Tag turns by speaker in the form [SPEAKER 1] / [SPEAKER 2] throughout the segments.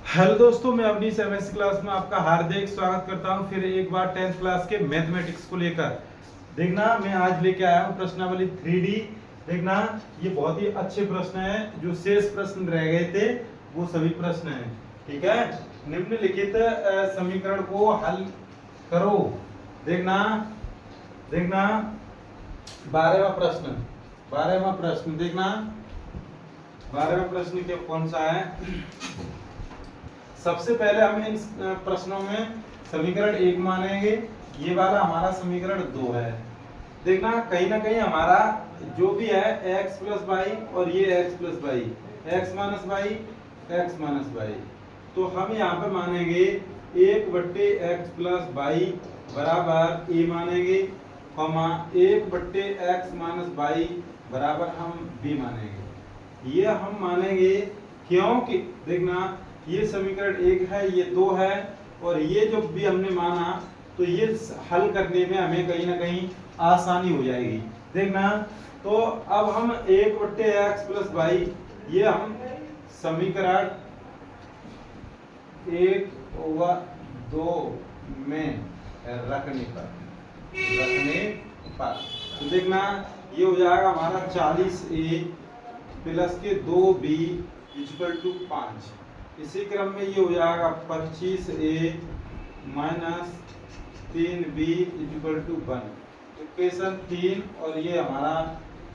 [SPEAKER 1] Hello दोस्तों, मैं Awanish MSc class में आपका हार्दिक स्वागत करता हूं। फिर एक बार 10th क्लास के मैथमेटिक्स को लेकर देखना मैं आज लेके आया हूं प्रश्नावली 3D। देखना ये बहुत ही अच्छे प्रश्न हैं, जो शेष प्रश्न रह गए थे वो सभी प्रश्न हैं। ठीक है, निम्नलिखित समीकरण को हल करो। देखना देखना 12वां प्रश्न, 12वां प्रश्न देखना 12वां प्रश्न क्या कौन सा है। सबसे पहले हम इन प्रश्नों में समीकरण 1 मानेंगे। ये वाला हमारा समीकरण 2 है। देखना कहीं ना कहीं हमारा जो भी है x प्लस वाई और ये x plus y, x minus y, x minus y, तो हम यहाँ पे मानेंगे 1/x प्लस वाई बराबर a मानेंगे, कॉमा 1/x माइनस वाई बराबर हम b मानेंगे। ये हम मानेंगे क्योंकि देखना ये समीकरण 1 है, ये 2 है, और ये जो भी हमने माना तो ये हल करने में हमें कहीं ना कहीं आसानी हो जाएगी। देखना तो अब हम 1/x प्लस वाई ये हम समीकरण 1/2 में रखने पर तो देखना ये हो जाएगा हमारा 40a प्लस के 2b इक्वल टू 5। इसी क्रम में ये हो जाएगा 25a minus 3b equal to 1। Equation 3 और ये हमारा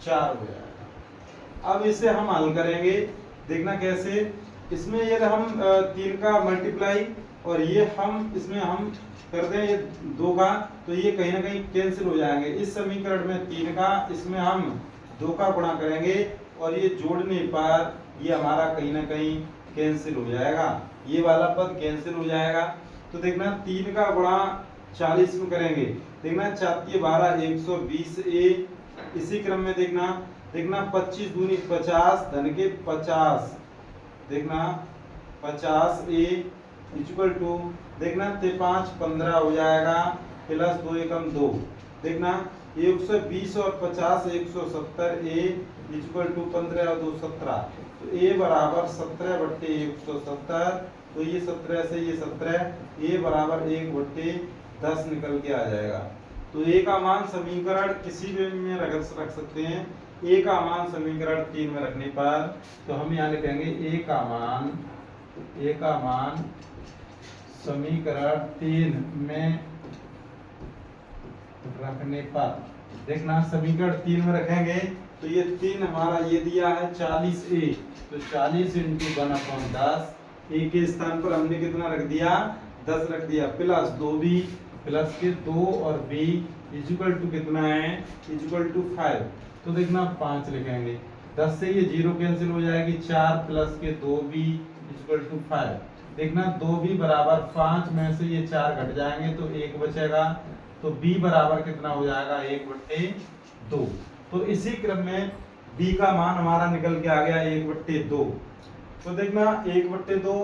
[SPEAKER 1] 4 हो जाएगा। अब इसे हम हल करेंगे। देखना कैसे, इसमें यदि हम 3 का मल्टीप्लाई और ये हम इसमें हम कर दें ये 2 का, तो ये कहीं ना कहीं कैंसिल हो जाएंगे। इस समीकरण में 3 का, इसमें हम 2 का गुणा करेंगे और ये जोड़ने पर ये हमारा कहीं ना कहीं कैंसिल हो जाएगा, ये वाला पद कैंसिल हो जाएगा। तो देखना 3 का गुणा 40 में करेंगे, देखना 4 × 12 120a। इसी क्रम में देखना 25 दूनी 50 धन के 50, देखना 50a इक्वल टू देखना 5 15 हो जाएगा प्लस 2 एकम 2। देखना 120 और 50 170a इक्वल टू 15 और 2 17, तो a बराबर 17/170। तो ये 17 से ये 17, a बराबर 1/10 निकल के आ जाएगा। तो a का मान समीकरण किसी भी में रख सकते हैं। a का मान समीकरण 3 में रखने पर तो हम यहाँ लिखेंगे a का मान समीकरण 3 में रखने पर, देखना समीकरण 3 में रखेंगे तो ये 3 हमारा ये दिया है 40a, तो 40 × 1/10, a के स्थान पर हमने कितना रख दिया 10 रख दिया, प्लस 2b प्लस के 2 और b इक्वल टू कितना है इक्वल टू 5। तो देखना 5 लिखेंगे, 10 से ये 0 कैंसिल हो जाएगी, 4 प्लस के 2b इक्वल टू 5। देखना 2b बराबर 5 में से ये 4 घट जाएंगे तो 1 बचेगा, तो b बराबर कितना हो जाएगा 1/2। तो इसी क्रम में b का मान हमारा निकल के आ गया 1/2। तो देखना 1/2,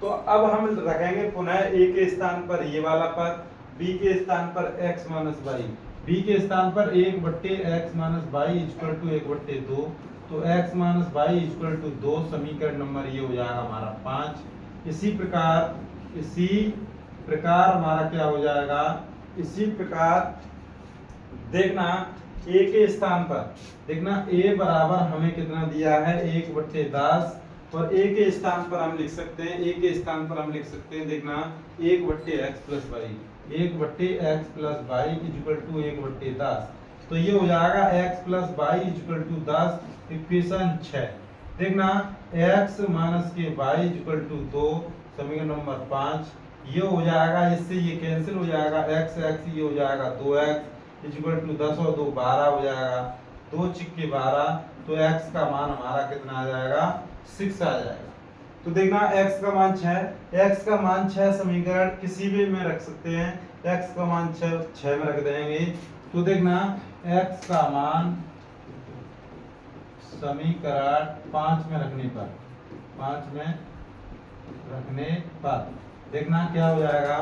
[SPEAKER 1] तो अब हम रखेंगे पुनः a के स्थान पर ये वाला पद, b के स्थान पर x माइनस वाई, b के स्थान पर 1/x minus y equal to 1/2, तो x minus y equal to 2। समीकरण नंबर ये हो जाएगा हमारा 5। इसी प्रकार हमारा क्या हो जाएगा, इसी प्रकार देखना a के स्थान पर देखना a बराबर हमें कितना दिया है 1/10, और a के स्थान पर हम लिख सकते हैं, a के स्थान पर हम लिख सकते हैं देखना 1/x plus y, 1/x plus y equal to 1/10। तो ये हो जाएगा x plus y equal to 10। Equation 6 देखना x माइनस के y इक्वल टू 2। समीकरण नंबर 5 ये हो जाएगा, इससे ये कैंसिल हो जाएगा, x ये हो जाएगा 2x इक्वल टू 10 और 2 12 हो जाएगा, 2 × 12, तो x का मान हमारा कितना आ जाएगा 6 आ जाएगा। तो देखना x का मान 6, x का मान 6 समीकरण किसी भी में रख सकते हैं, x का मान 6 में रख देंगे। तो देखना x का मान समीकरण 5 में रखने पर देखना क्या हो जाएगा,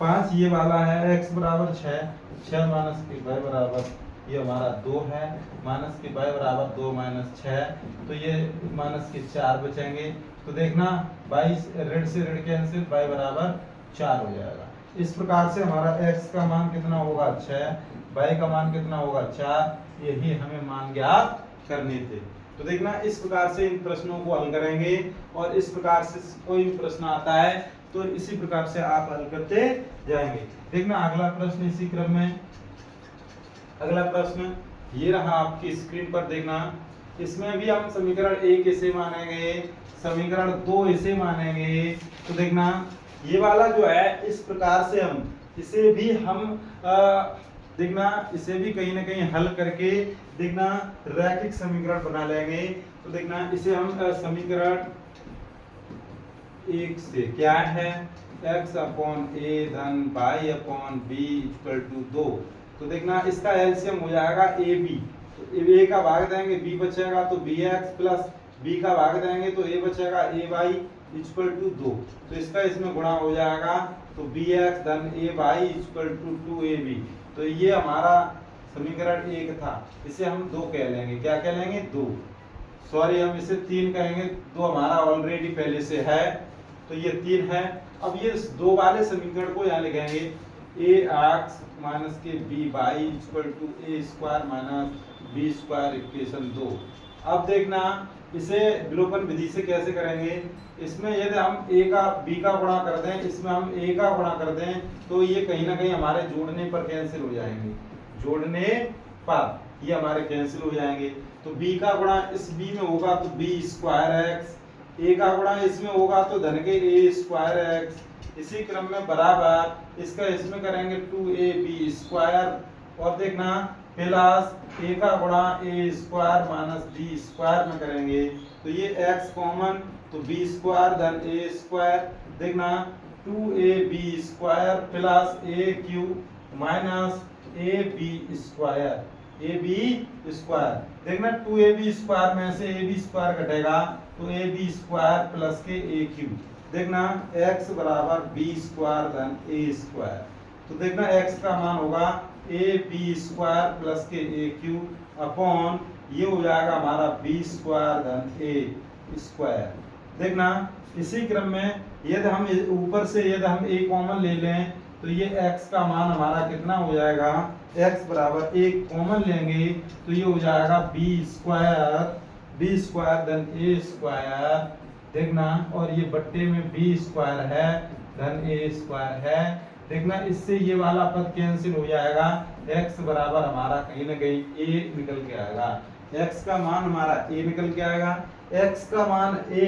[SPEAKER 1] 5 ये वाला है, x बराबर 6 माइनस के y बराबर ये हमारा 2 है, माइनस के y बराबर 2 माइनस 6, तो ये माइनस के 4 बचेंगे। तो देखना 22 ऋण से ऋण कैंसिल, y बराबर 4 हो जाएगा। इस प्रकार से हमारा x का मान कितना होगा 6, y का मान कितना होगा 4, यही हमें मान ज्ञात करने थे। तो देखना इस प्रकार से इन प्रश्नों को हल करेंगे और इस प्रकार से कोई भी प्रश्न आता है तो इसी प्रकार से आप हल करते जाएंगे। देखना अगला प्रश्न इसी क्रम में, अगला प्रश्न ये रहा आपकी स्क्रीन पर। देखना इसमें भी हम समीकरण 1 इसे मानेंगे, समीकरण 2 इसे मानेंगे। तो देखना ये वाला जो है इस प्रकार से हम इसे भी देखना इसे भी कहीं ना कहीं हल करके देखना रैखिक समीकरण बना लेंगे। तो देखना इसे हम समीकरण 1 से क्या है x अपॉन a धन y upon b equal to 2। तो देखना इसका एलसीएम हो जाएगा ab, तो a का भाग देंगे b बचेगा तो bx प्लस b का भाग देंगे तो a बचेगा ay इक्वल टू 2। तो इसका इसमें गुणा हो जाएगा तो bx धन ay इक्वल टू 2ab। तो ये हमारा समीकरण 1 था, इसे हम 2 कह लेंगे। क्या कह लेंगे 2, सॉरी हम इसे 3 कहेंगे, 2 हमारा ऑलरेडी पहले से है तो ये 3 है। अब ये 2 वाले समीकरण को यहाँ लिखेंगे ax माइनस के by equal to a square minus b square equation 2। अब देखना इसे विलोपन विधि से कैसे करेंगे। इसमें यदि हम a का b का गुणा कर दें, इसमें हम a का गुणा कर दें तो ये कहीं ना कहीं हमारे जोड़ने पर कैंसिल हो जाएंगे, जोड़ने पर ये हमारे कैंसिल हो जाएंगे। तो b का गुणा इस b में होगा तो b स्क्वायर x, a का गुणा इसमें होगा तो धन के a स्क्वायर x। इसी क्रम में बराबर इसका इसमें करेंगे 2ab स्क्वायर और देखना प्लस a का गुणा a square minus b square में करेंगे तो ये x कॉमन तो b स्क्वायर धन a स्क्वायर। देखना 2ab square plus a cube minus ab square, ab square. देखना 2ab स्क्वायर में से ab स्क्वायर घटेगा तो ab स्क्वायर प्लस के a क्यूब। देखना x बराबर b स्क्वायर धन a स्क्वायर। तो देखना x का मान होगा ab स्क्वायर प्लस के a क्यूब अपॉन ये हो जाएगा हमारा b स्क्वायर धन a स्क्वायर। देखना इसी क्रम में यदि हम ऊपर से यदि हम a कॉमन ले लें तो ये x का मान हमारा कितना हो जाएगा, x बराबर a कॉमन लेंगे तो ये हो जाएगा b स्क्वायर धन a स्क्वायर। देखना और ये बट्टे में b स्क्वायर है धन a स्क्वायर है। देखना इससे ये वाला पद कैंसिल हो जाएगा, x बराबर हमारा कहीं ना कहीं a निकल के आएगा, x का मान हमारा a निकल के आएगा। x का मान a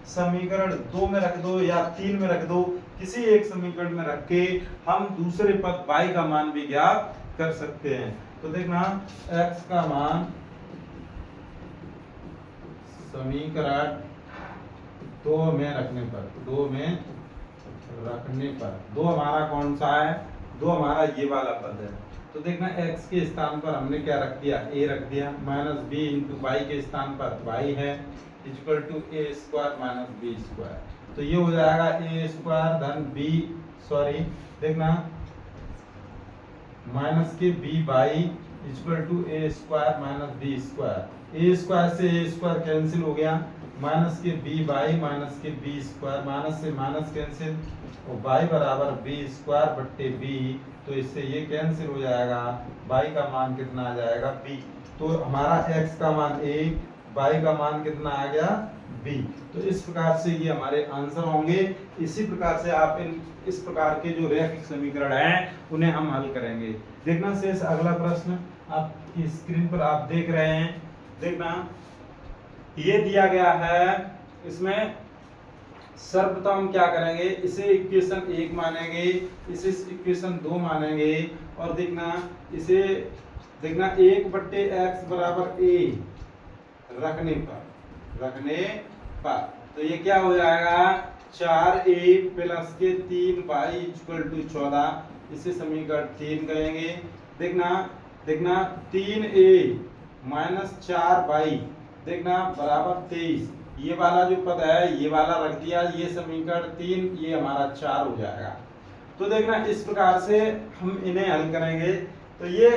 [SPEAKER 1] समीकरण 2 में रख दो या 3 में रख दो, किसी एक समीकरण में रख के हम दूसरे पद y का मान भी ज्ञात कर सकते हैं। तो देखना x का मान समीकरण 2 में रखने पर, 2 हमारा कौन सा है, 2 हमारा ये वाला पद है। तो देखना x के स्थान पर हमने क्या रख दिया, a रख दिया, माइनस b इंटू y के स्थान पर y है equal to a square minus b square. तो ये हो जाएगा a स्क्वायर धन b, सॉरी देखना माइनस के b by equal to a square minus b square. a square से a स्क्वायर कैंसिल हो गया, माइनस के b बाई माइनस के b स्क्वायर, माइनस से माइनस कैंसिल और y बराबर b स्क्वायर बट्टे b। तो इससे ये कैंसिल हो जाएगा, y का मान कितना आ जाएगा b। तो हमारा x का मान a, y का मान कितना आ गया b। तो इस प्रकार से ये हमारे आंसर होंगे। इसी प्रकार से आप इस प्रकार के जो रैखिक समीकरण हैं उन्हें हम हल करेंगे। देखना शेष अगला प्रश्न आपकी स्क्रीन पर आप देख रहे हैं। देखना ये दिया गया है, इसमें सर्वप्रथम हम क्या करेंगे, इसे इक्वेशन 1 मानेंगे, इसे इक्वेशन 2 मानेंगे और देखना इसे देखना 1/x बराबर a रखने पर तो ये क्या हो जाएगा 4a प्लस के 3y इक्वल टू 14, इसे समीकरण 3 कहेंगे। देखना 3a माइनस 4y देखना बराबर 23, ये वाला जो पद है ये वाला रख दिया, ये समीकरण 3 ये हमारा 4 हो जाएगा। तो देखना इस प्रकार से हम इन्हें हल करेंगे। तो ये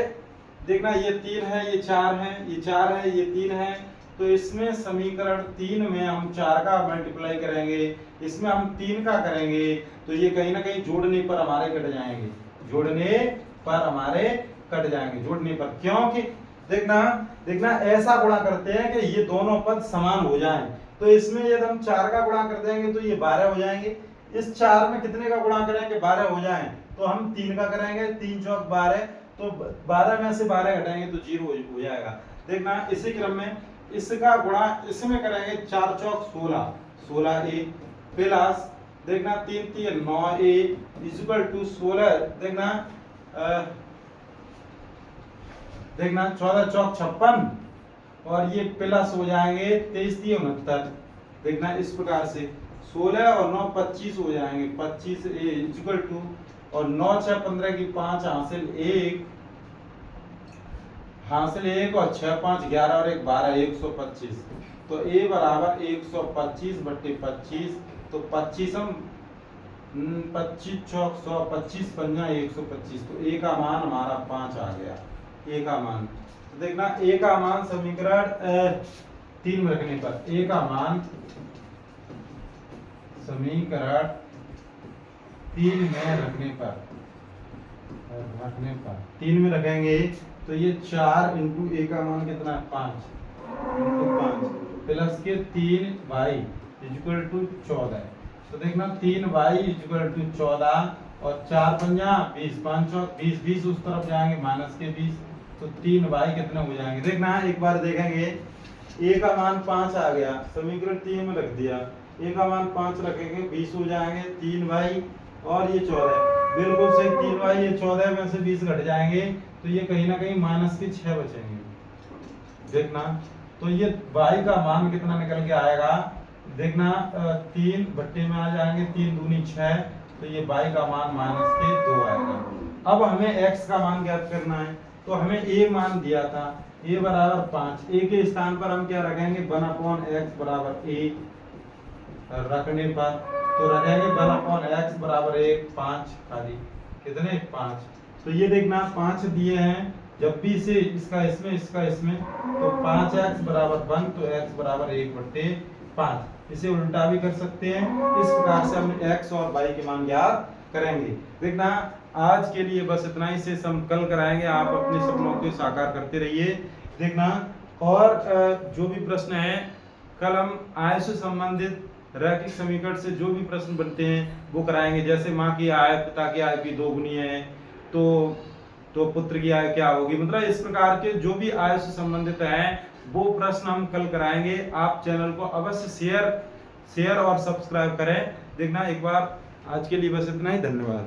[SPEAKER 1] देखना ये 3 है, ये 4 है, ये 4 है, ये 3 है, तो इसमें समीकरण 3 में हम 4 का मल्टीप्लाई करेंगे, इसमें हम 3 का करेंगे, तो ये कहीं ना कहीं जोड़ने पर हमारे कट जाएंगे, जोड़ने पर हमारे कट जाएंगे, जोड़ने पर। क्योंकि देखना ऐसा गुणा करते हैं कि ये दोनों पद समान हो जाएं। तो इसमें यदि हम 4 का गुणा कर देंगे तो ये 12 हो जाएंगे। इस 4 में कितने का गुणा करेंगे 12 हो जाएं, तो हम 3 का करेंगे, 3 चौक 12, तो 12 में से 12 घटाएंगे तो 0 हो जाएगा। देखना इसी क्रम में इसका गुणा इसमें करेंगे, 4 चौक 16, 16a प्लस देखना 3 3 9a इक्वल टू 16, देखना 14 चौक 56 और ये प्लस हो जाएंगे 23 3 69। देखना इस प्रकार से 16 और 9 25 हो जाएंगे, 25 इक्वल टू और 9 6 15 की 5 हासिल 1 और 6 5 11 और 1 12 125। तो a बराबर 125 बट्टे 25, तो 25 हम 25 चौक 100, 25 पंजा 125, तो a का मान हमारा 5 आ गया, a का मान। तो देखना a का मान समीकरण 3 में रखने पर, a का मान समीकरण 3 में रखने पर 3 में रखेंगे तो ये 4 इंटू a का मान कितना है 5 इंटू 5 प्लस के 3y इक्वल टू 14। तो देखना 3y इक्वल टू 14 और 4 पंजा 20, 5 चौक 20, 20 उस तरफ जाएंगे माइनस के 20, तो 3y कितने हो जाएंगे। देखना एक बार देखेंगे, a का मान 5 आ गया, समीकरण 3 में रख दिया, a का मान 5 रखेंगे 20 हो जाएंगे, 3y और ये 14, बिल्कुल सही 3y, ये 14 में से 20 घट जाएंगे तो ये कहीं ना कहीं माइनस के 6 बचेंगे। देखना तो ये y का मान कितना निकल के आएगा, देखना 3 भट्टे में आ जाएंगे, 3 दूनी 6, तो ये y का मान माइनस के 2 आएगा। अब हमें x का मान ज्ञात करना है, तो हमें a मान दिया था, a बराबर 5, a के स्थान पर हम क्या रखेंगे 1/x बराबर a रखने पर, तो रखेंगे 1/x बराबर 1 5 खाली कितने 5। तो ये देखना 5 दिए हैं, जब भी से इसका इसमें तो 5x बराबर 1, तो x बराबर 1/5। इसे उल्टा भी कर सकते हैं, इस प्रकार से हम x और y के मान ज्ञात करेंगे। देखना आज के लिए बस इतना ही, से हम कल कराएंगे, आप अपने सपनों को साकार करते रहिए। देखना और जो भी प्रश्न है कल हम आय से संबंधित रैखिक समीकरण से जो भी प्रश्न बनते हैं वो कराएंगे। जैसे माँ की आय पिता की आय की दोगुनी है तो पुत्र की आय क्या होगी, मतलब इस प्रकार के जो भी आय से संबंधित हैं वो प्रश्न हम कल कराएंगे। आप चैनल को अवश्य शेयर और सब्सक्राइब करें। देखना एक बार आज के लिए बस इतना ही, धन्यवाद।